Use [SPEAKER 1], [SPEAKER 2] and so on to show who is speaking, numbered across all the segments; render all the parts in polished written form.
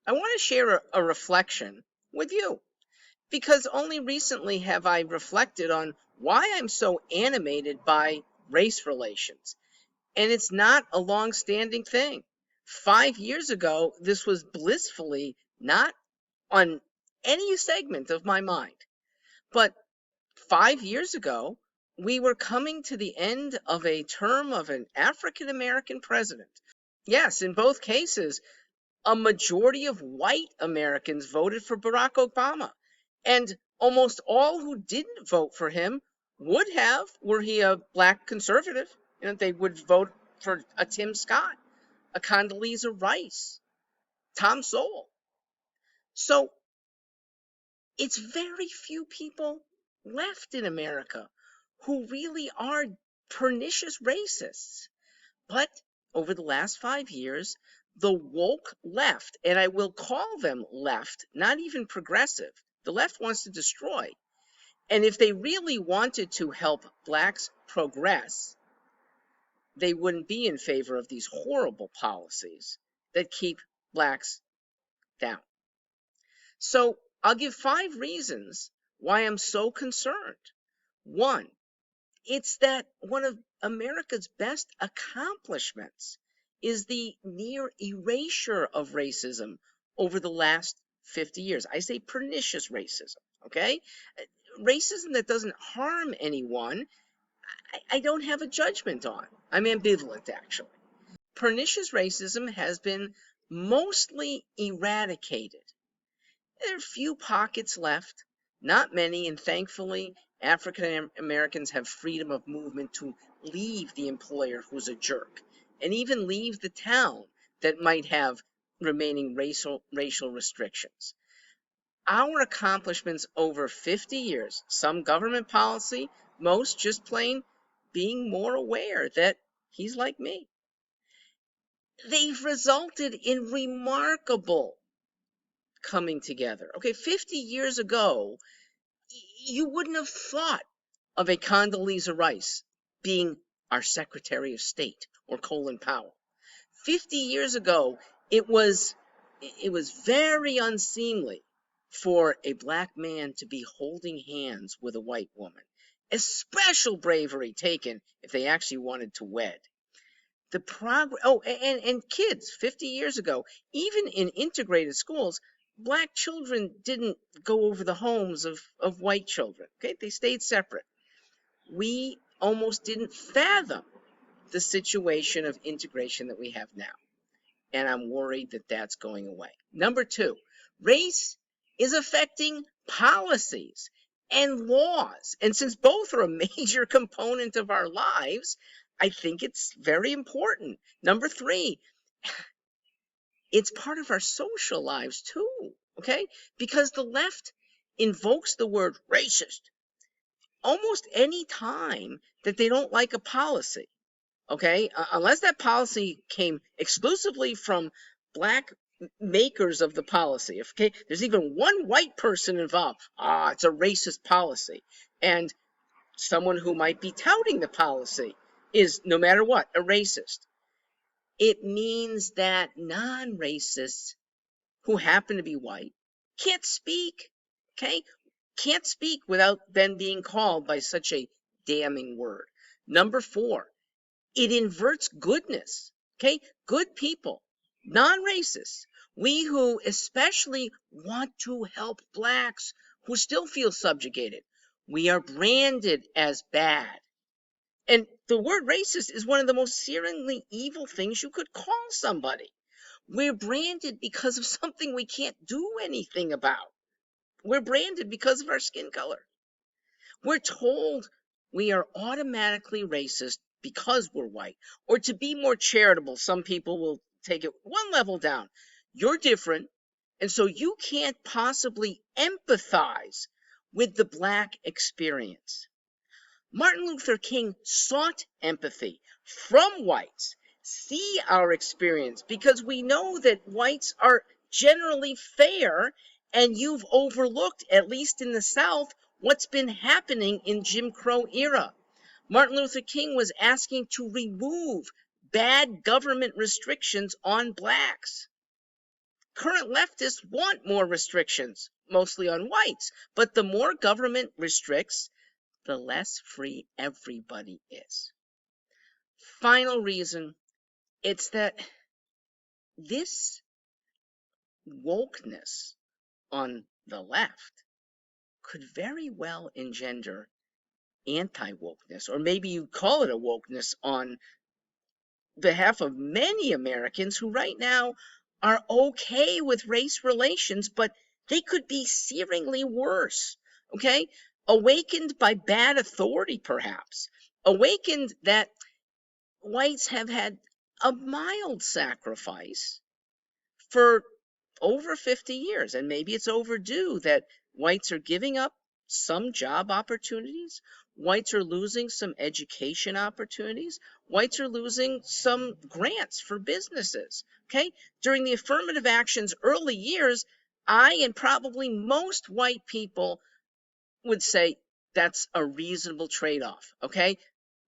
[SPEAKER 1] I want to share a reflection with you because only recently have I reflected on why I'm so animated by race relations. And it's not a long-standing thing. 5 years ago, this was blissfully not on any segment of my mind. But 5 years ago, we were coming to the end of a term of an African American president. Yes, in both cases, a majority of white Americans voted for Barack Obama. And almost all who didn't vote for him would have, were he a black conservative. They would vote for a Tim Scott, a Condoleezza Rice, Tom Sowell. So it's very few people left in America who really are pernicious racists. But over the last 5 years, the woke left, and I will call them left, not even progressive. The left wants to destroy. And if they really wanted to help blacks progress, they wouldn't be in favor of these horrible policies that keep blacks down. So I'll give 5 reasons why I'm so concerned. One, it's that one of America's best accomplishments is the near erasure of racism over the last 50 years. I say pernicious racism, okay? Racism that doesn't harm anyone, I don't have a judgment on. I'm ambivalent, actually. Pernicious racism has been mostly eradicated. There are few pockets left, not many, and thankfully, African Americans have freedom of movement to leave the employer who's a jerk, and even leave the town that might have remaining racial restrictions. Our accomplishments over 50 years, some government policy, most just plain being more aware that he's like me. They've resulted in remarkable coming together. Okay, 50 years ago, you wouldn't have thought of a Condoleezza Rice being our Secretary of State or Colin Powell. 50 years ago, it was very unseemly for a black man to be holding hands with a white woman. A special bravery taken if they actually wanted to wed. The progress, and kids 50 years ago, even in integrated schools, black children didn't go over the homes of white children. Okay, they stayed separate. We almost didn't fathom the situation of integration that we have now. And I'm worried that that's going away. Number 2, race is affecting policies and laws. And since both are a major component of our lives, I think it's very important. Number 3, it's part of our social lives too, okay? Because the left invokes the word racist almost any time that they don't like a policy, okay? Unless that policy came exclusively from black makers of the policy, okay? There's even one white person involved. It's a racist policy. And someone who might be touting the policy is, no matter what, a racist. It means that non-racists who happen to be white can't speak, okay? Can't speak without then being called by such a damning word. Number 4, it inverts goodness, okay? Good people, non-racists, we who especially want to help blacks who still feel subjugated, we are branded as bad. And the word racist is one of the most searingly evil things you could call somebody. We're branded because of something we can't do anything about. We're branded because of our skin color. We're told we are automatically racist because we're white. Or to be more charitable, some people will take it one level down. You're different, and so you can't possibly empathize with the black experience. Martin Luther King sought empathy from whites. See our experience, because we know that whites are generally fair, and you've overlooked, at least in the South, what's been happening in Jim Crow era. Martin Luther King was asking to remove bad government restrictions on blacks. current leftists want more restrictions, mostly on whites. But the more government restricts, the less free everybody is. Final reason, it's that this wokeness on the left could very well engender anti-wokeness, or maybe you call it a wokeness on behalf of many Americans who right now are okay with race relations, but they could be searingly worse, okay? Awakened by bad authority, perhaps. Awakened that whites have had a mild sacrifice for over 50 years, and maybe it's overdue that whites are giving up some job opportunities, whites are losing some education opportunities, whites are losing some grants for businesses, okay? During the affirmative action's early years, I and probably most white people would say that's a reasonable trade-off, okay?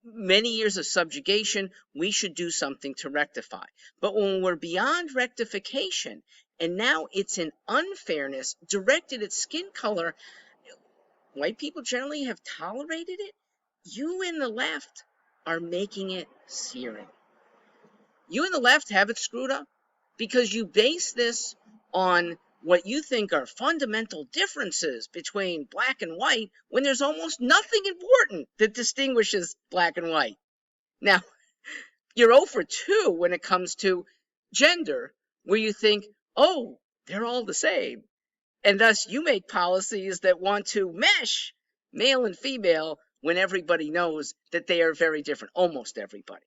[SPEAKER 1] Many years of subjugation, we should do something to rectify. But when we're beyond rectification, and now it's an unfairness directed at skin color, white people generally have tolerated it. You in the left are making it searing. You in the left have it screwed up because you base this on what you think are fundamental differences between black and white when there's almost nothing important that distinguishes black and white. Now, you're 0 for 2 when it comes to gender, where you think, oh, they're all the same. And thus you make policies that want to mesh male and female when everybody knows that they are very different, almost everybody.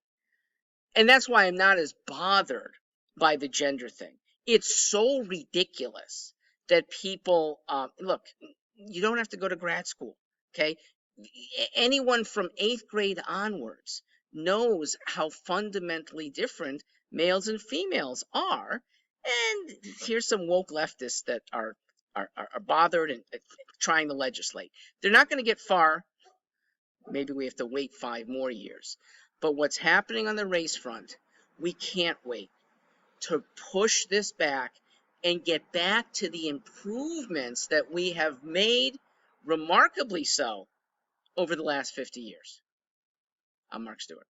[SPEAKER 1] And that's why I'm not as bothered by the gender thing. It's so ridiculous that people, look, you don't have to go to grad school, okay? Anyone from 8th grade onwards knows how fundamentally different males and females are. And here's some woke leftists that are bothered and trying to legislate. They're not going to get far. Maybe we have to wait 5 more years. But what's happening on the race front, we can't wait to push this back and get back to the improvements that we have made, remarkably so, over the last 50 years. I'm Mark Stewart.